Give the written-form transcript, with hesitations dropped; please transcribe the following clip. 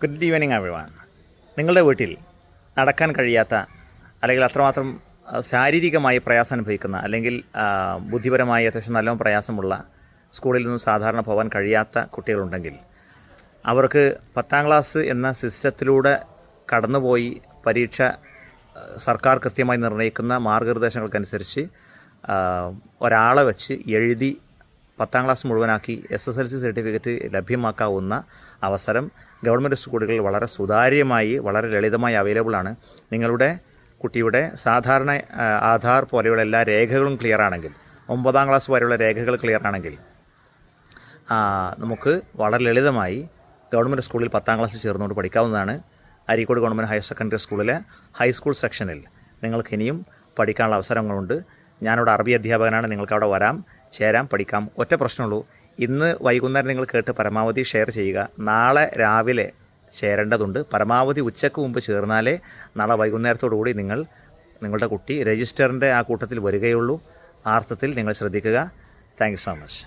Good evening everyone. നിങ്ങളുടെ വീട്ടിൽ നടക്കാൻ കഴിയാത്ത അല്ലെങ്കിൽ അത്രമാത്രം ശാരീരികമായി പ്രയാസം അനുഭവിക്കുന്ന അല്ലെങ്കിൽ ബുദ്ധിപരമായി അത്യാവശ്യം നല്ലോണം പ്രയാസമുള്ള സ്കൂളിൽ നിന്നും സാധാരണ പോകാൻ കഴിയാത്ത കുട്ടികളുണ്ടെങ്കിൽ അവർക്ക് 10ാം ക്ലാസ് എന്ന സിസ്റ്റത്തിലൂടെ കടന്നുപോയി പരീക്ഷ സർക്കാർ കൃത്യമായി നിർണ്ണയിക്കുന്ന മാർഗ്ഗനിർദ്ദേശങ്ങൾക്കനുസരിച്ച് ഒരാളെ വെച്ച് എഴുതി 10ാം ക്ലാസ് മുഴുവനാക്കി SSLC സർട്ടിഫിക്കറ്റ് ലഭ്യമാക്കാവുന്ന അവസരം ഗവൺമെൻറ് സ്കൂളുകളിൽ വളരെ സുതാര്യമായി വളരെ ലളിതമായി അവൈലബിൾ ആണ്. നിങ്ങളുടെ കുട്ടിയുടെ സാധാരണ ആധാർ പോലെയുള്ള എല്ലാ രേഖകളും ക്ലിയർ ആണെങ്കിൽ, 9ാം ക്ലാസ് വരെയുള്ള രേഖകൾ ക്ലിയർ ആണെങ്കിൽ നമുക്ക് വളരെ ലളിതമായി ഗവൺമെൻറ് സ്കൂളിൽ 10ാം ക്ലാസ് ചേർന്നുകൊണ്ട് പഠിക്കാവുന്നതാണ്. അരീക്കോട് ഗവൺമെൻറ് ഹയർ സെക്കൻഡറി സ്കൂളിലെ ഹൈസ്കൂൾ സെക്ഷനിൽ നിങ്ങൾക്ക് ഇനിയും പഠിക്കാനുള്ള അവസരങ്ങളുണ്ട്. ഞാനിവിടെ അറബി അധ്യാപകനാണ്. നിങ്ങൾക്ക് അവിടെ വരാം, ചേരാം, പഠിക്കാം. ഒറ്റ പ്രശ്നമുള്ളൂ, ഇന്ന് വൈകുന്നേരം നിങ്ങൾ കേട്ട് പരമാവധി ഷെയർ ചെയ്യുക. നാളെ രാവിലെ ചേരേണ്ടതുണ്ട്. പരമാവധി ഉച്ചയ്ക്ക് മുമ്പ് ചേർന്നാലേ നാളെ വൈകുന്നേരത്തോടുകൂടി നിങ്ങളുടെ കുട്ടി രജിസ്റ്ററിൻ്റെ ആ കൂട്ടത്തിൽ വരികയുള്ളൂ. ആ അർത്ഥത്തിൽ നിങ്ങൾ ശ്രദ്ധിക്കുക. Thank you so much.